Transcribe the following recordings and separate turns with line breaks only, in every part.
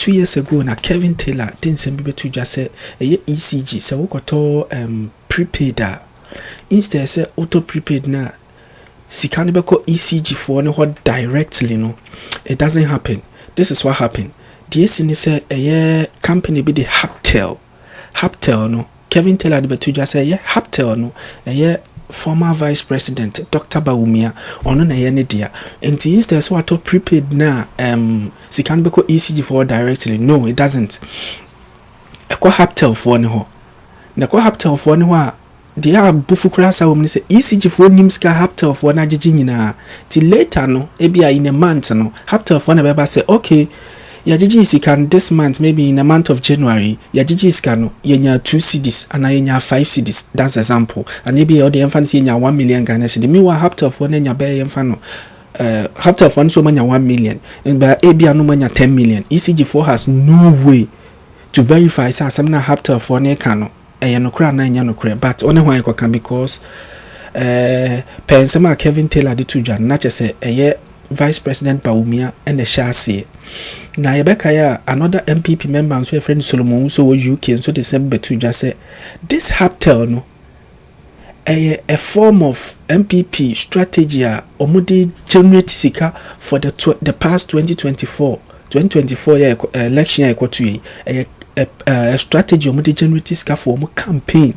2 years ago na Kevin Taylor didn't send me to just say ECG so we got prepaid instead say auto prepaid na sika ne beko ECG for ne ho directly no it doesn't happen. This is what happened. The ECG say company be the Hubtel no Kevin Taylor de betu just say Hubtel no former vice president Dr. Bawumia ono na ne dia enti instead so auto prepaid na sika ne beko ECG for directly. No, it doesn't. Ekwa Hubtel for ne ho na kwa Hubtel for ne ho a dia bufukura sa wom ne say ECG for nim ska Hubtel for na agege nyina ti later no ebia in a month no Hubtel for na beba say okay ya agege sika this month maybe in a month of January ya agege sika no yenya 2 cedis and yenya 5 cedis. That's example. And maybe all the infants yenya 1 million Ghana cedi me wa Hubtel for na nya be yemfa no Hubtel for so manya 1 million and by ebia no manya 10 million. ECG for has no way to verify say some na Hubtel for na ka no no na nya no kra but only why can because pensema Kevin Taylor de tuja na chese vice president Bawumia and the shase na yebeka ya another MPP member so friend Solomon so UK so the same betuja say this Hubtel no a form of MPP strategy omudi generate sika for the past 2024 election year a strategy of the generate sika for campaign.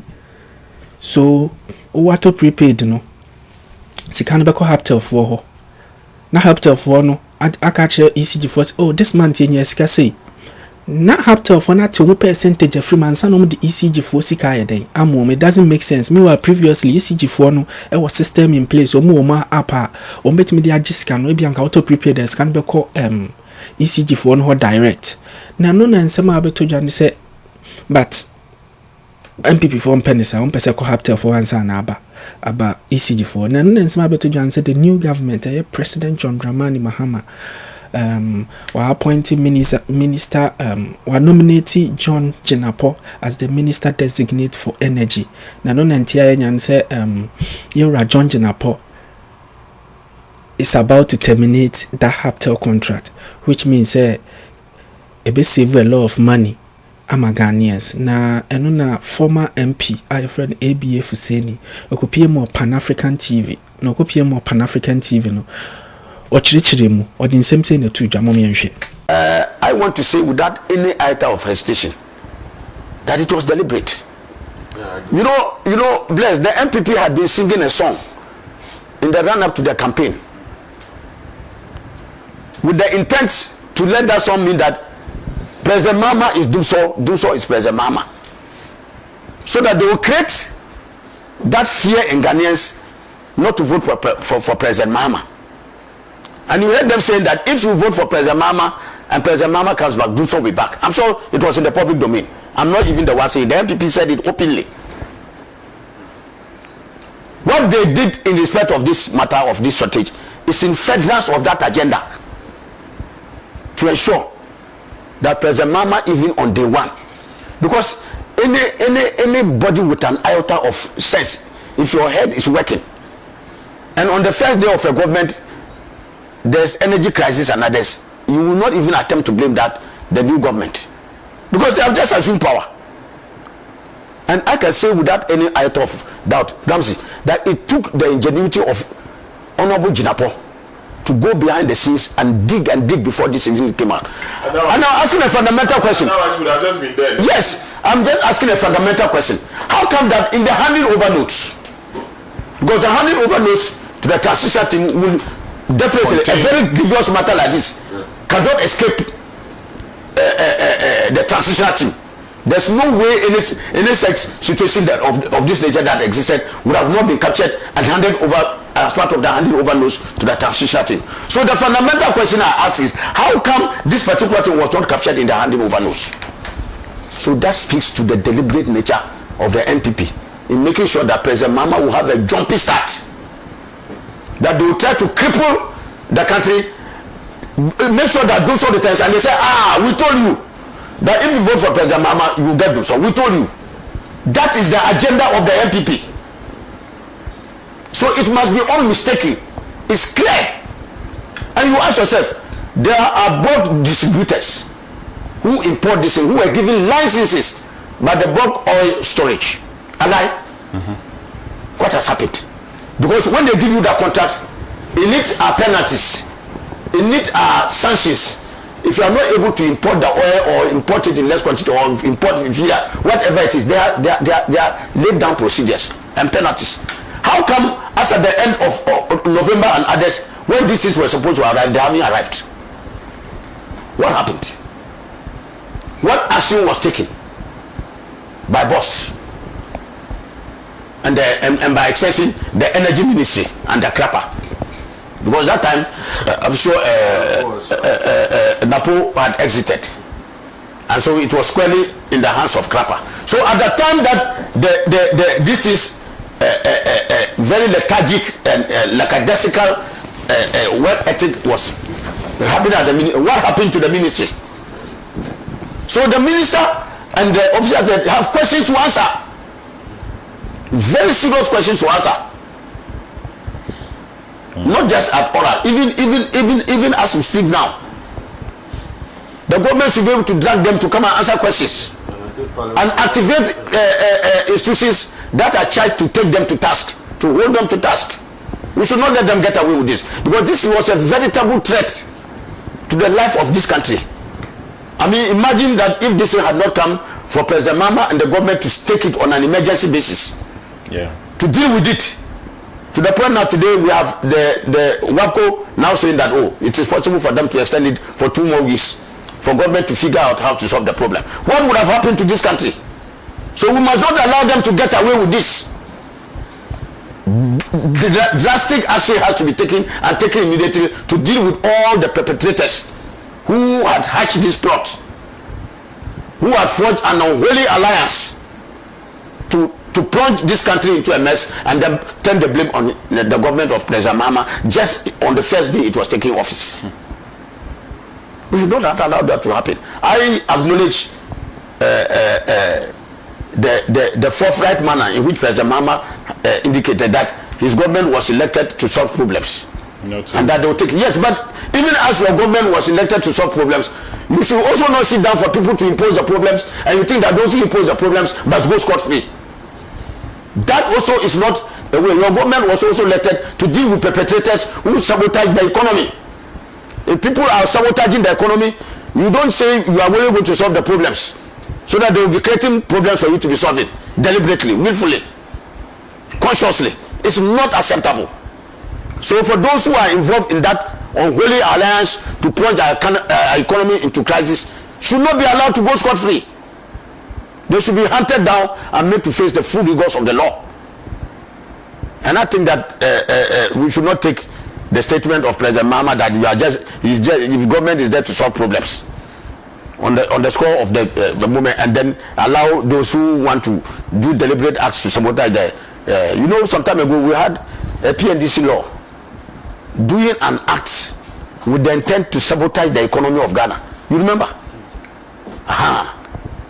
So what to prepaid no sika no beko Hubtel for ho na Hubtel for no catch ECG for oh this month in your sika say na Hubtel for na 2 percentage free man san no the ECG for sika yeden amom it doesn't make sense. Meanwhile previously ECG for no e was system in place omo ma apa o betimi dey agiska no e bi anka auto prepaid as can beko ECG for no direct na no na nsema abeto dwane say but MPP for penisa on pese ko Hubtel for ansa na aba ECG for na no nsema abeto dwane say the new government President John Dramani Mahama were appointing minister were nominating John Jinapor as the minister designate for energy. Na no nantia nyan say Yura John Jinapor is about to terminate that Hubtel contract, which means it be save a lot of money ama Ghanaians. Na eno na former MP our friend ABA Fuseini okopie mo Pan-African TV no okopie mo Pan-African TV no ochirichiri mu odin semse na tu dwamom yenhwe.
I want to say without any iota of hesitation that it was deliberate. You know, bless the MPP had been singing a song in the run up to the campaign with the intent to let that song mean that President Mama is do so is President Mama, so that they will create that fear in Ghanaians not to vote for President Mama. And you heard them saying that if you vote for President Mama and President Mama comes back, do so will be back. I'm sure it was in the public domain. I'm not even the one saying. The MPP said it openly. What they did in respect of this matter of this shortage is in furtherance of that agenda to ensure that President Mama even on day one, because anybody with an iota of sense, if your head is working and on the first day of a government there's energy crisis and others, you will not even attempt to blame that the new government, because they have just assumed power. And I can say without any iota of doubt, Ramsey, that it took the ingenuity of Honorable Jinapor to go behind the scenes and dig before this even came out. And I'm asking a fundamental question. Yes, I'm just asking a fundamental question. How come that in the handing over notes, because the handing over notes to the transition team will definitely, a very grievous matter like this cannot escape the transition team. There's no way any such situation that of this nature that existed would have not been captured and handed over as part of the handing over notes to the transition team. So the fundamental question I ask is, how come this particular thing was not captured in the handing over notes? So that speaks to the deliberate nature of the NPP in making sure that President Mama will have a jumpy start, that they will try to cripple the country, make sure that do so the times, and they say, we told you that if you vote for President Mama, you get do so. We told you. That is the agenda of the NPP. So it must be unmistaken. It's clear. And you ask yourself, there are both distributors who import this thing, who were given licenses by the bulk oil storage. Ally, what has happened? Because when they give you that contract, it needs penalties, it needs sanctions. If you are not able to import the oil or import it in less quantity or import it via whatever it is, they are laid down procedures and penalties. How come as at the end of November and others, when these things were supposed to arrive, they haven't arrived? What happened? What action was taken by boss and by extension the energy ministry and the crapper? Because that time I'm sure Napo had exited, and so it was squarely in the hands of crapper. So at the time that this is very lethargic and lackadaisical work ethic was happening at the what happened to the ministry? So the minister and the officers, they have questions to answer, very serious questions to answer. Not just at oral, even as we speak now, the government should be able to drag them to come and answer questions and activate institutions that are charged to take them to task, to hold them to task. We should not let them get away with this, because this was a veritable threat to the life of this country. I mean, imagine that if this thing had not come for President Mama and the government to take it on an emergency basis, to deal with it. To the point now today we have the WAPCO now saying that, oh, it is possible for them to extend it for 2 more weeks for government to figure out how to solve the problem. What would have happened to this country? So we must not allow them to get away with this. The drastic action has to be taken, and taken immediately, to deal with all the perpetrators who had hatched this plot, who had forged an unholy alliance to plunge this country into a mess and then turn the blame on the government of President Mama just on the first day it was taking office. We should not allow that to happen. I acknowledge the forthright manner in which President Mama indicated that his government was elected to solve problems. And that they will take it. Yes, but even as your government was elected to solve problems, you should also not sit down for people to impose the problems, and you think that those who impose the problems must go scot-free. That also is not the way. Your government was also elected to deal with perpetrators who sabotage the economy. If people are sabotaging the economy, you don't say you are only going to solve the problems, so that they will be creating problems for you to be solving deliberately, willfully, consciously. It's not acceptable. So for those who are involved in that unholy alliance to plunge our economy into crisis, should not be allowed to go scot-free. They should be hunted down and made to face the full rigors of the law. And I think that we should not take the statement of President Mama that you are the government is there to solve problems on the score of the movement, and then allow those who want to do deliberate acts to sabotage the. You know, some time ago we had a PNDC law doing an act with the intent to sabotage the economy of Ghana. You remember?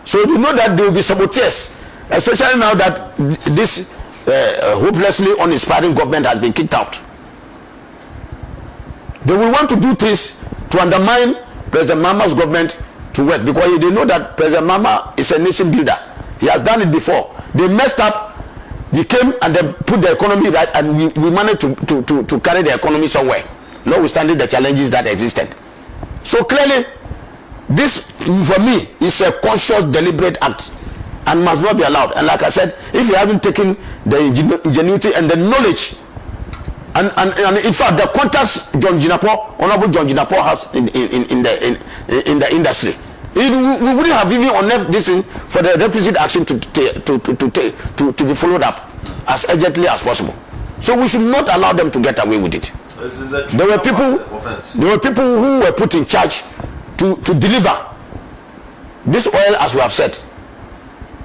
So you know that there will be saboteurs, especially now that this hopelessly uninspiring government has been kicked out. They will want to do things to undermine President Mama's government to work, because they know that President Mama is a nation builder. He has done it before. They messed up. He came and then put the economy right, and we managed to carry the economy somewhere, notwithstanding the challenges that existed. So clearly, this for me is a conscious, deliberate act and must not be allowed. And like I said, if you haven't taken the ingenuity and the knowledge, and in fact the contacts Honorable John Jinapor has in the industry, we wouldn't have even unearthed this thing for the requisite action to be followed up as urgently as possible. So we should not allow them to get away with it. There were people who were put in charge to deliver this oil, as we have said.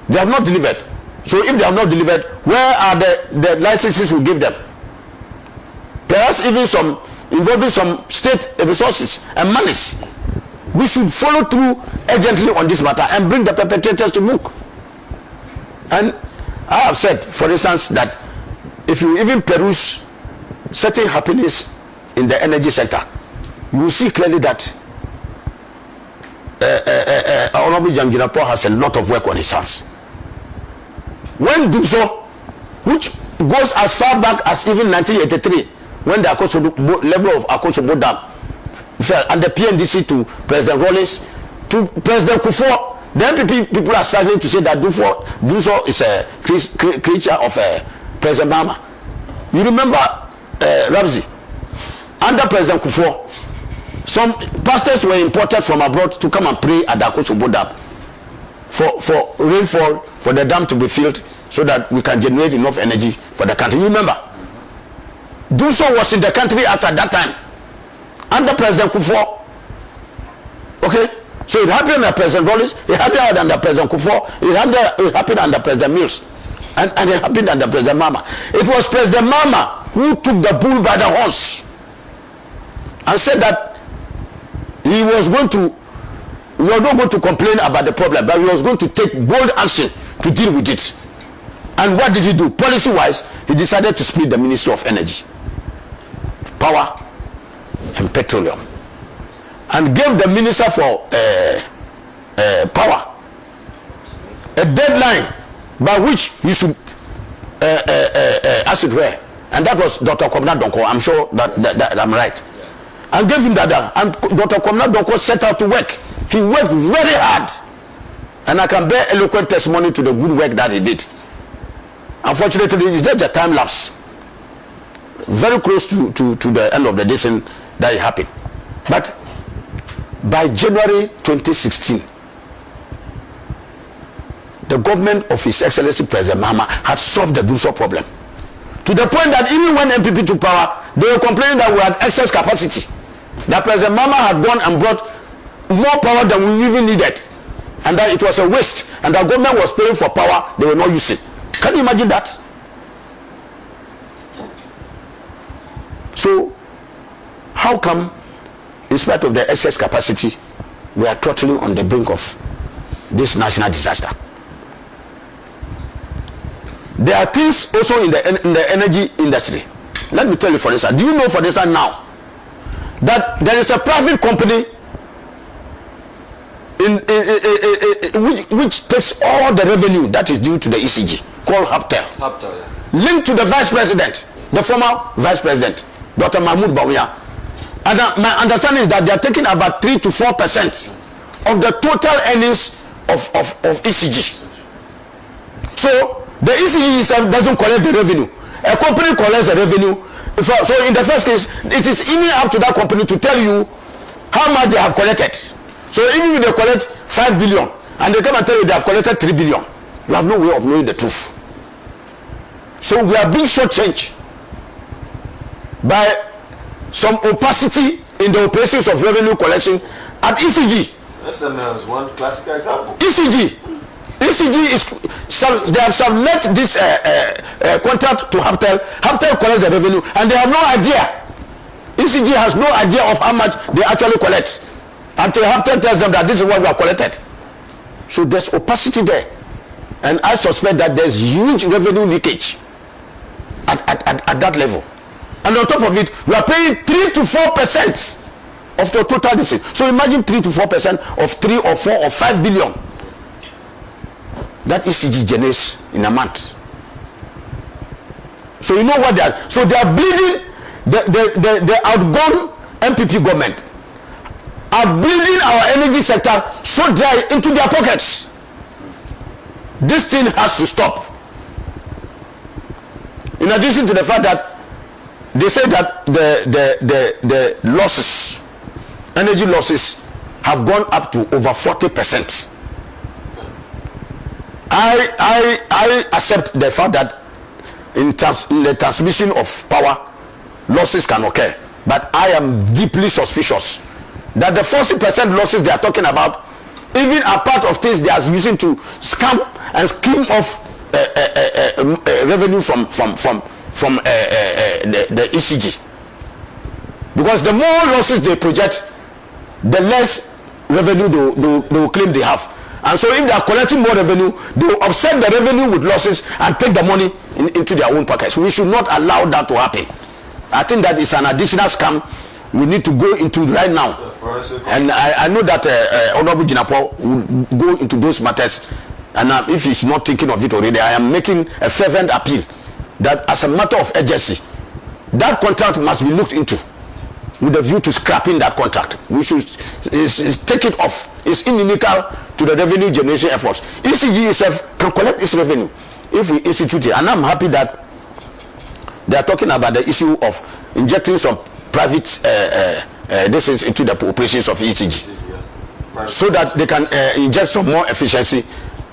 They have not delivered. So if they have not delivered, where are the licenses we give them? Perhaps even some involving some state resources and monies. We should follow through urgently on this matter and bring the perpetrators to book. And I have said, for instance, that if you even peruse certain happenings in the energy sector, you will see clearly that Honorable Jinapor has a lot of work on his hands. When do so, which goes as far back as even 1983, when the level of Akosombo Dam fell, and the PNDC to President Rawlings to President Kufuor, the NPP people are struggling to say that Duso is a creature of President Mahama. You remember Ramsey? Under President Kufuor, some pastors were imported from abroad to come and pray at the Akosombo Dam for rainfall, for the dam to be filled, so that we can generate enough energy for the country. You remember? Duso was in the country at that time under President Kufuor. Okay, so it happened under President Rawlings, it happened under President Kufuor, it happened under President Mills, and it happened under President Mahama. It was President Mahama who took the bull by the horns and said that we were not going to complain about the problem, but we was going to take bold action to deal with it. And what did he do? Policy-wise, he decided to split the Ministry of Energy, Power and Petroleum, and gave the Minister for Power a deadline by which he should, as it were, and that was Dr. Kwabena Donkor. I'm sure that I'm right. And gave him that, and Dr. Kwabena Donkor set out to work. He worked very hard, and I can bear eloquent testimony to the good work that he did. Unfortunately, it's just a time lapse, very close to the end of the season that it happened. But by January 2016, the government of His Excellency President Mahama had solved the Duso problem, to the point that even when MPP took power, they were complaining that we had excess capacity, that President Mahama had gone and brought more power than we even needed, and that it was a waste, and the government was paying for power they were not using. Can you imagine that? So how come, in spite of the excess capacity, we are totally on the brink of this national disaster? There are things also in the energy industry. Let me tell you, for instance, do you know, for instance, now that there is a private company which takes all the revenue that is due to the ECG, called Hubtel, yeah, linked to the vice president, the former vice president, Dr. Bawumia. And my understanding is that they are taking about 3 to 4% of the total earnings of ECG. So the ECG itself doesn't collect the revenue. A company collects the revenue. So in the first case, it is even up to that company to tell you how much they have collected. So even if they collect 5 billion and they come and tell you they have collected 3 billion, you have no way of knowing the truth. So we are being shortchanged by some opacity in the operations of revenue collection at ECG.
SML is one classic example.
ECG is, they have sublet this contract to Hubtel. Hubtel collects the revenue and they have no idea. ECG has no idea of how much they actually collect until Hubtel tells them that this is what we have collected. So there's opacity there, and I suspect that there's huge revenue leakage at that level. And on top of it, we are paying 3 to 4% of the total dissect. So imagine 3 to 4% of 3 or 4 or 5 billion that ECG generates in a month. So you know what they are. So they are bleeding. The outgone MPP government are bleeding our energy sector so dry into their pockets. This thing has to stop. In addition to the fact that they say that the losses, energy losses, have gone up to over 40%. I accept the fact that in the transmission of power, losses can occur, but I am deeply suspicious that the 40% losses they are talking about even are part of things they are using to scam and scheme off revenue from the ECG. Because the more losses they project, the less revenue they will claim they have. And so if they are collecting more revenue, they will offset the revenue with losses and take the money into their own pockets. We should not allow that to happen. I think that is an additional scam we need to go into right now. And I know that Honorable Jinapor will go into those matters. And if he's not thinking of it already, I am making a fervent appeal that as a matter of urgency, that contract must be looked into with a view to scrapping that contract. We should take it off. It's inimical to the revenue generation efforts. ECG itself can collect its revenue if we institute it. And I'm happy that they are talking about the issue of injecting some private this is into the operations of ECG, so that they can inject some more efficiency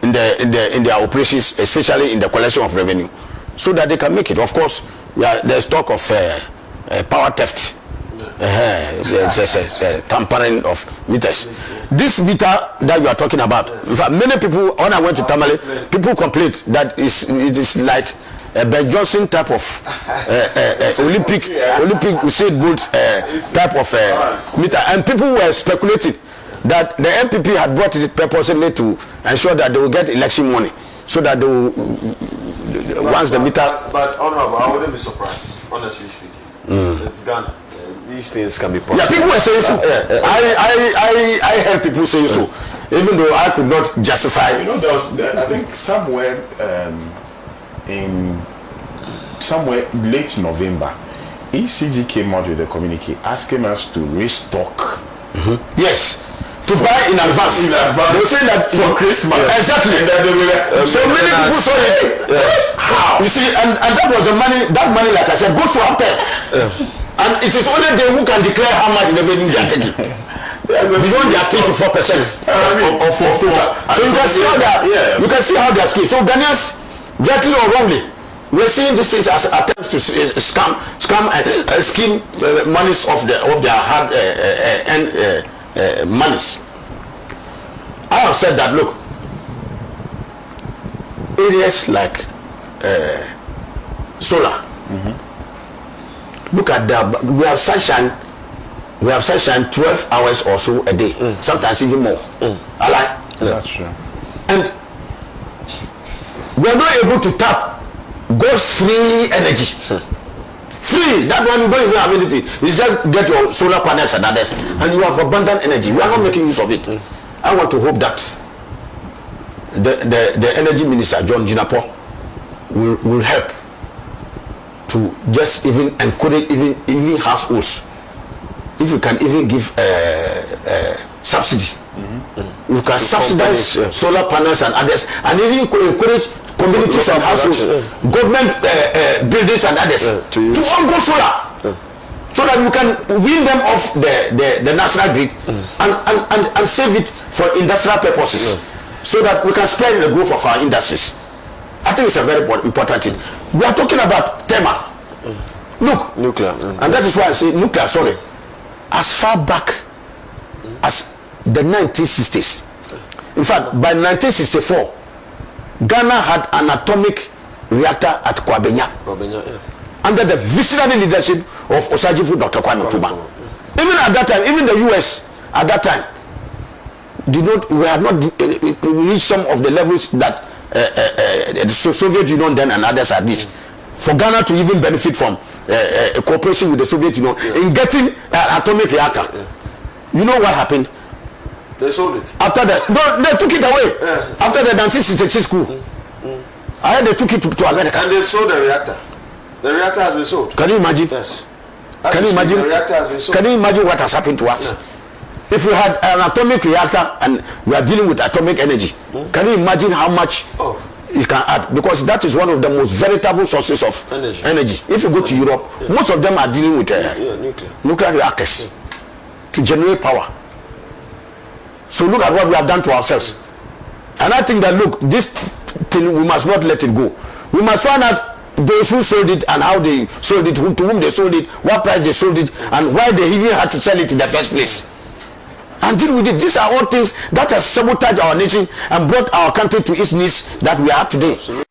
in their operations, especially in the collection of revenue, so that they can make it. Of course, there's talk of power theft, tampering of meters. This meter that you are talking about, in fact, many people, when I went to Tamale, people complained that it is like a Ben Johnson type of Olympic Usain Bolt type of meter, and people were speculating that the MPP had brought it purposely to ensure that they will get election money, so that they will, once the meter.
But Honorable, I wouldn't be surprised, honestly speaking. It's Ghana. These things can be possible.
Yeah, people were saying so. I heard people say so, even though I could not justify.
You know, there was, I think, somewhere late November, ECG came out with a communique asking us to restock.
Yes. To buy in advance. They say that
for Christmas.
Exactly. So many people saw it. How? You see, and that was the money. That money, like I said, goes to Hubtel. And it is only they who can declare how much revenue they are taking. Beyond their 3 to 4% of total. So you can see how you can see how they are skilled. So Ghanaians, rightly or wrongly, we're seeing these things as attempts to scam and scheme monies of their hard monies. I have said that, look, areas like solar, look at that. We have sunshine 12 hours or so a day, sometimes even more.
That's true.
And we are not able to tap God's free energy. Free, that one you don't even have anything. You just get your solar panels and others, and you have abundant energy. We are not making use of it. I want to hope that the energy minister, John Jinapor, will help to just even encourage even households. If you can even give subsidy, you can subsidize solar panels and others, and even encourage communities and households, government buildings and others to all go solar, so that we can win them off the national grid and save it for industrial purposes, so that we can spread the growth of our industries. I think it's a very important thing. We are talking about thermal. Look,
nuclear,
and that is why I say nuclear. Sorry, as far back as the 1960s. In fact, by 1964, Ghana had an atomic reactor at Bawumia, under the visionary leadership of Osajifu Dr. Kwame Nkrumah. Even at that time, even the US at that time we had not reached some of the levels that the Soviet Union then and others had reached. For Ghana to even benefit from cooperation with the Soviet Union in getting an atomic reactor. You know what happened?
They sold it.
After that, no, they took it away. After the 1966 coup. I heard they took it to America.
And they sold the reactor. The reactor has been sold.
Can you imagine?
Yes.
Can you imagine?
The reactor has been sold.
Can you imagine what has happened to us? If we had an atomic reactor and we are dealing with atomic energy, can you imagine how much it can add? Because that is one of the most veritable sources of energy. If you go to Europe, most of them are dealing with nuclear reactors to generate power. So look at what we have done to ourselves. And I think that, look, this thing, we must not let it go. We must find out those who sold it and how they sold it, to whom they sold it, what price they sold it, and why they even had to sell it in the first place. And deal with it. These are all things that have sabotaged our nation and brought our country to its knees that we are today. Absolutely.